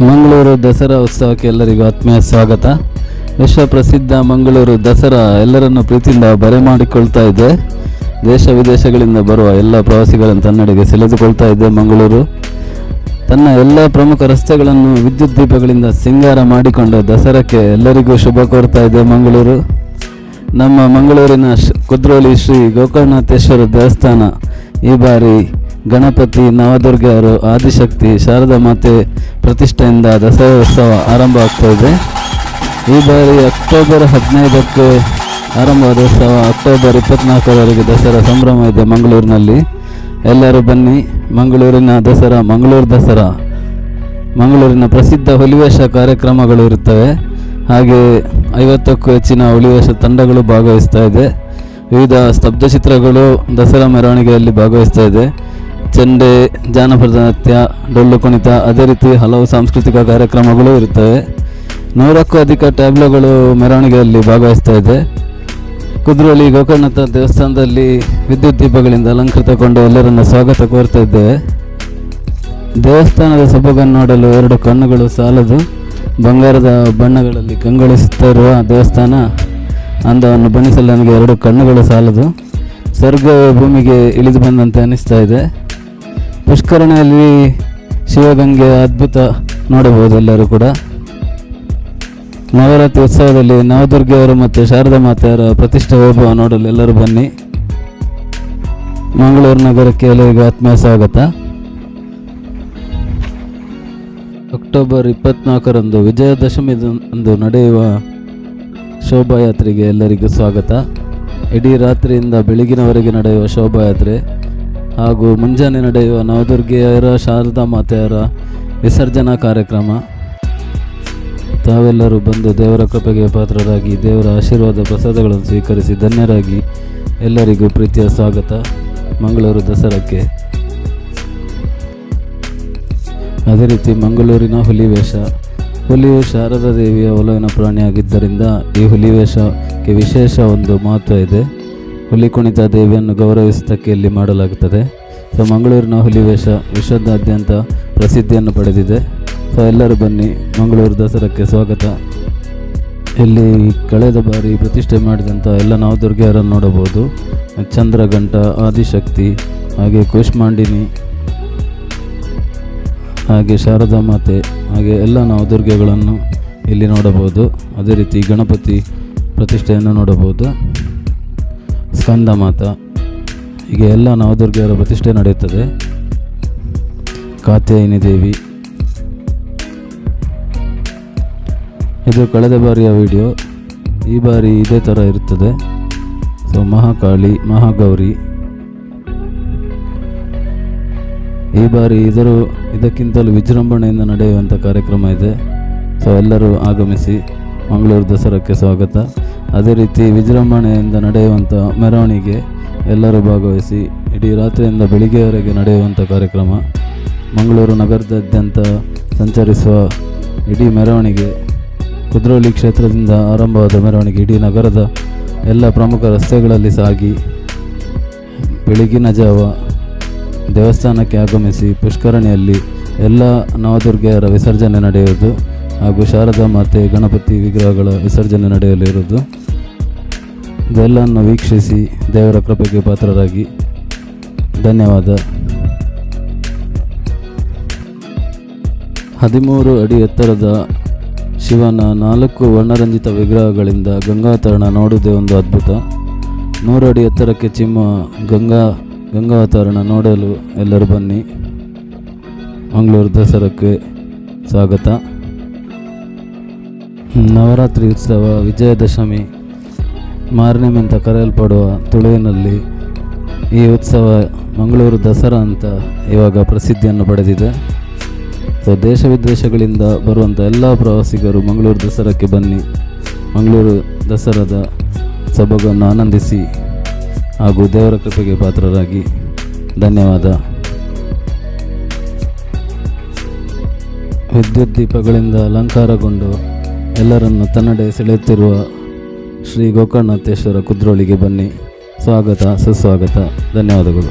ಮಂಗಳೂರು ದಸರಾ ಉತ್ಸವಕ್ಕೆ ಎಲ್ಲರಿಗೂ ಆತ್ಮೀಯ ಸ್ವಾಗತ. ವಿಶ್ವ ಪ್ರಸಿದ್ಧ ಮಂಗಳೂರು ದಸರಾ ಎಲ್ಲರನ್ನು ಪ್ರೀತಿಯಿಂದ ಬರಮಾಡಿಕೊಳ್ತಾ ಇದೆ. ದೇಶ ವಿದೇಶಗಳಿಂದ ಬರುವ ಎಲ್ಲ ಪ್ರವಾಸಿಗಳನ್ನು ತನ್ನಡೆಗೆ ಸೆಳೆದುಕೊಳ್ತಾ ಇದೆ. ಮಂಗಳೂರು ತನ್ನ ಎಲ್ಲ ಪ್ರಮುಖ ರಸ್ತೆಗಳನ್ನು ವಿದ್ಯುತ್ ದೀಪಗಳಿಂದ ಸಿಂಗಾರ ಮಾಡಿಕೊಂಡು ದಸರಾಕ್ಕೆ ಎಲ್ಲರಿಗೂ ಶುಭ ಕೋರ್ತಾ ಇದೆ. ಮಂಗಳೂರು ನಮ್ಮ ಮಂಗಳೂರಿನ ಕುದ್ರೋಳಿ ಶ್ರೀ ಗೋಕರ್ಣನಾಥೇಶ್ವರ ದೇವಸ್ಥಾನ ಈ ಬಾರಿ ಗಣಪತಿ, ನವದುರ್ಗೆಯರು, ಆದಿಶಕ್ತಿ, ಶಾರದಾ ಮಾತೆ ಪ್ರತಿಷ್ಠೆಯಿಂದ ದಸರಾ ಉತ್ಸವ ಆರಂಭ ಆಗ್ತಾ ಇದೆ. ಈ ಬಾರಿ ಅಕ್ಟೋಬರ್ 15ಕ್ಕೆ ಆರಂಭವಾದ ಉತ್ಸವ ಅಕ್ಟೋಬರ್ 24ರವರೆಗೆ ದಸರಾ ಸಂಭ್ರಮ ಇದೆ ಮಂಗಳೂರಿನಲ್ಲಿ. ಎಲ್ಲರೂ ಬನ್ನಿ. ಮಂಗಳೂರಿನ ದಸರಾ, ಮಂಗಳೂರು ದಸರಾ, ಮಂಗಳೂರಿನ ಪ್ರಸಿದ್ಧ ಹುಲಿವೇಷ ಕಾರ್ಯಕ್ರಮಗಳು ಇರುತ್ತವೆ. ಹಾಗೆ 50ಕ್ಕೂ ಹೆಚ್ಚಿನ ಹುಲಿವೇಷ ತಂಡಗಳು ಭಾಗವಹಿಸ್ತಾ ಇದೆ. ವಿವಿಧ ಸ್ತಬ್ಧಚಿತ್ರಗಳು ದಸರಾ ಮೆರವಣಿಗೆಯಲ್ಲಿ ಭಾಗವಹಿಸ್ತಾ ಇದೆ. ಚೆಂಡೆ, ಜಾನಪದ ನೃತ್ಯ, ಡೊಳ್ಳು ಕುಣಿತ, ಅದೇ ರೀತಿ ಹಲವು ಸಾಂಸ್ಕೃತಿಕ ಕಾರ್ಯಕ್ರಮಗಳು ಇರುತ್ತವೆ. 100ಕ್ಕೂ ಅಧಿಕ ಟ್ಯಾಬ್ಲೋಗಳು ಮೆರವಣಿಗೆಯಲ್ಲಿ ಭಾಗವಹಿಸ್ತಾ ಇದೆ. ಕುದ್ರೋಳಿ ಗೋಕರ್ಣನಾಥ ದೇವಸ್ಥಾನದಲ್ಲಿ ವಿದ್ಯುತ್ ದೀಪಗಳಿಂದ ಅಲಂಕೃತಗೊಂಡು ಎಲ್ಲರನ್ನು ಸ್ವಾಗತ ಕೋರ್ತಾ ಇದ್ದೇವೆ. ದೇವಸ್ಥಾನದ ಸೊಬಗನ್ನು ನೋಡಲು 2 ಕಣ್ಣುಗಳು ಸಾಲದು. ಬಂಗಾರದ ಬಣ್ಣಗಳಲ್ಲಿ ಕಂಗೊಳಿಸುತ್ತಾ ಇರುವ ದೇವಸ್ಥಾನ ಅಂದವನ್ನು ಬಣ್ಣಿಸಲು ನನಗೆ 2 ಕಣ್ಣುಗಳು ಸಾಲದು. ಸ್ವರ್ಗ ಭೂಮಿಗೆ ಇಳಿದು ಬಂದಂತೆ ಅನಿಸ್ತಾ ಇದೆ. ಪುಷ್ಕರಣಿಯಲ್ಲಿ ಶಿವಗಂಗೆ ಅದ್ಭುತ ನೋಡಬಹುದು. ಎಲ್ಲರೂ ಕೂಡ ನವರಾತ್ರಿ ಉತ್ಸವದಲ್ಲಿ ನವದುರ್ಗೆಯವರು ಮತ್ತು ಶಾರದಾ ಮಾತೆಯವರ ಪ್ರತಿಷ್ಠೆ ವೈಭವ ನೋಡಲು ಎಲ್ಲರೂ ಬನ್ನಿ. ಮಂಗಳೂರು ನಗರಕ್ಕೆ ಎಲ್ಲರಿಗೂ ಆತ್ಮೀಯ ಸ್ವಾಗತ. ಅಕ್ಟೋಬರ್ 24ರಂದು ವಿಜಯದಶಮಿ ಅಂದು ನಡೆಯುವ ಶೋಭಾಯಾತ್ರೆಗೆ ಎಲ್ಲರಿಗೂ ಸ್ವಾಗತ. ಇಡೀ ರಾತ್ರಿಯಿಂದ ಬೆಳಗಿನವರೆಗೆ ನಡೆಯುವ ಶೋಭಾಯಾತ್ರೆ ಹಾಗೂ ಮುಂಜಾನೆ ನಡೆಯುವ ನವದುರ್ಗೆಯರ, ಶಾರದಾ ಮಾತೆಯರ ವಿಸರ್ಜನಾ ಕಾರ್ಯಕ್ರಮ. ತಾವೆಲ್ಲರೂ ಬಂದು ದೇವರ ಕೃಪೆಗೆ ಪಾತ್ರರಾಗಿ ದೇವರ ಆಶೀರ್ವಾದ ಪ್ರಸಾದಗಳನ್ನು ಸ್ವೀಕರಿಸಿ ಧನ್ಯರಾಗಿ. ಎಲ್ಲರಿಗೂ ಪ್ರೀತಿಯ ಸ್ವಾಗತ ಮಂಗಳೂರು ದಸರಾಕ್ಕೆ. ಅದೇ ರೀತಿ ಮಂಗಳೂರಿನ ಹುಲಿಯು ಶಾರದಾ ದೇವಿಯ ಒಲವಿನ ಪ್ರಾಣಿಯಾಗಿದ್ದರಿಂದ ಈ ಹುಲಿವೇಷಕ್ಕೆ ವಿಶೇಷ ಒಂದು ಮಹತ್ವ ಇದೆ. ಹುಲಿ ಕುಣಿತ ದೇವಿಯನ್ನು ಗೌರವಿಸುವುದಕ್ಕೆ ಇಲ್ಲಿ ಮಾಡಲಾಗುತ್ತದೆ. ಸೊ ಮಂಗಳೂರಿನ ಹುಲಿವೇಷ ವಿಶ್ವದಾದ್ಯಂತ ಪ್ರಸಿದ್ಧಿಯನ್ನು ಪಡೆದಿದೆ. ಸೊ ಎಲ್ಲರೂ ಬನ್ನಿ, ಮಂಗಳೂರು ದಸರಾಕ್ಕೆ ಸ್ವಾಗತ. ಇಲ್ಲಿ ಕಳೆದ ಬಾರಿ ಪ್ರತಿಷ್ಠೆ ಮಾಡಿದಂಥ ಎಲ್ಲ ನವದುರ್ಗೆಯರನ್ನು ನೋಡಬಹುದು. ಚಂದ್ರಘಂಟ, ಆದಿಶಕ್ತಿ, ಹಾಗೆ ಕೂಷ್ಮಾಂಡಿನಿ, ಹಾಗೆ ಶಾರದಾ ಮಾತೆ, ಹಾಗೆ ಎಲ್ಲ ನವದುರ್ಗೆಗಳನ್ನು ಇಲ್ಲಿ ನೋಡಬಹುದು. ಅದೇ ರೀತಿ ಗಣಪತಿ ಪ್ರತಿಷ್ಠೆಯನ್ನು ನೋಡಬಹುದು. ಸ್ಕಂದ ಮಾತಾ, ಹೀಗೆ ಎಲ್ಲ ನವದುರ್ಗೆಯರ ಪ್ರತಿಷ್ಠೆ ನಡೆಯುತ್ತದೆ. ಕಾತ್ಯಾಯಿನಿ ದೇವಿ. ಇದು ಕಳೆದ ಬಾರಿಯ ವಿಡಿಯೋ. ಈ ಬಾರಿ ಇದೇ ಥರ ಇರುತ್ತದೆ. ಸೊ ಮಹಾಕಾಳಿ, ಮಹಾಗೌರಿ. ಈ ಬಾರಿ ಇದಕ್ಕಿಂತಲೂ ವಿಜೃಂಭಣೆಯಿಂದ ನಡೆಯುವಂಥ ಕಾರ್ಯಕ್ರಮ ಇದೆ. ಸೊ ಎಲ್ಲರೂ ಆಗಮಿಸಿ, ಮಂಗಳೂರು ದಸರಾಕ್ಕೆ ಸ್ವಾಗತ. ಅದೇ ರೀತಿ ವಿಜೃಂಭಣೆಯಿಂದ ನಡೆಯುವಂಥ ಮೆರವಣಿಗೆ ಎಲ್ಲರೂ ಭಾಗವಹಿಸಿ ಇಡೀ ರಾತ್ರಿಯಿಂದ ಬೆಳಿಗ್ಗೆಯವರೆಗೆ ನಡೆಯುವಂಥ ಕಾರ್ಯಕ್ರಮ. ಮಂಗಳೂರು ನಗರದಾದ್ಯಂತ ಸಂಚರಿಸುವ ಇಡೀ ಮೆರವಣಿಗೆ, ಕುದ್ರೋಳಿ ಕ್ಷೇತ್ರದಿಂದ ಆರಂಭವಾದ ಮೆರವಣಿಗೆ ಇಡೀ ನಗರದ ಎಲ್ಲ ಪ್ರಮುಖ ರಸ್ತೆಗಳಲ್ಲಿ ಸಾಗಿ ಬೆಳಗಿನ ಜಾವ ದೇವಸ್ಥಾನಕ್ಕೆ ಆಗಮಿಸಿ ಪುಷ್ಕರಣಿಯಲ್ಲಿ ಎಲ್ಲ ನವದುರ್ಗೆಯರ ವಿಸರ್ಜನೆ ನಡೆಯುವುದು ಹಾಗೂ ಶಾರದಾ ಮಾತೆ, ಗಣಪತಿ ವಿಗ್ರಹಗಳ ವಿಸರ್ಜನೆ ನಡೆಯಲಿರುವುದು. ಇದೆಲ್ಲವನ್ನು ವೀಕ್ಷಿಸಿ ದೇವರ ಕೃಪೆಗೆ ಪಾತ್ರರಾಗಿ. ಧನ್ಯವಾದ. 13 ಅಡಿ ಎತ್ತರದ ಶಿವನ 4 ವರ್ಣರಂಜಿತ ವಿಗ್ರಹಗಳಿಂದ ಗಂಗಾವತರಣ ನೋಡುವುದೇ ಒಂದು ಅದ್ಭುತ. 100 ಅಡಿ ಎತ್ತರಕ್ಕೆ ಚಿಮ್ಮುವ ಗಂಗಾವತರಣ ನೋಡಲು ಎಲ್ಲರೂ ಬನ್ನಿ. ಮಂಗಳೂರು ದಸರಾಕ್ಕೆ ಸ್ವಾಗತ. ನವರಾತ್ರಿ ಉತ್ಸವ, ವಿಜಯದಶಮಿ, ಮಾರ್ನೆಮಿ ಅಂತ ಕರೆಯಲ್ಪಡುವ ತುಳುವಿನಲ್ಲಿ ಈ ಉತ್ಸವ ಮಂಗಳೂರು ದಸರಾ ಅಂತ ಇವಾಗ ಪ್ರಸಿದ್ಧಿಯನ್ನು ಪಡೆದಿದೆ. ಸೊ ದೇಶ ವಿದೇಶಗಳಿಂದ ಬರುವಂಥ ಎಲ್ಲ ಪ್ರವಾಸಿಗರು ಮಂಗಳೂರು ದಸರಾಕ್ಕೆ ಬನ್ನಿ. ಮಂಗಳೂರು ದಸರಾದ ಸೊಬಗನ್ನು ಆನಂದಿಸಿ ಹಾಗೂ ದೇವರ ಕೃಪೆಗೆ ಪಾತ್ರರಾಗಿ. ಧನ್ಯವಾದ. ವಿದ್ಯುತ್ ದೀಪಗಳಿಂದ ಅಲಂಕಾರಗೊಂಡು ಎಲ್ಲರನ್ನು ತನ್ನಡೆ ಸೆಳೆಯುತ್ತಿರುವ ಶ್ರೀ ಗೋಕರ್ಣನಾಥೇಶ್ವರ ಕುದ್ರೋಳಿಗೆ ಬನ್ನಿ. ಸ್ವಾಗತ, ಸುಸ್ವಾಗತ. ಧನ್ಯವಾದಗಳು.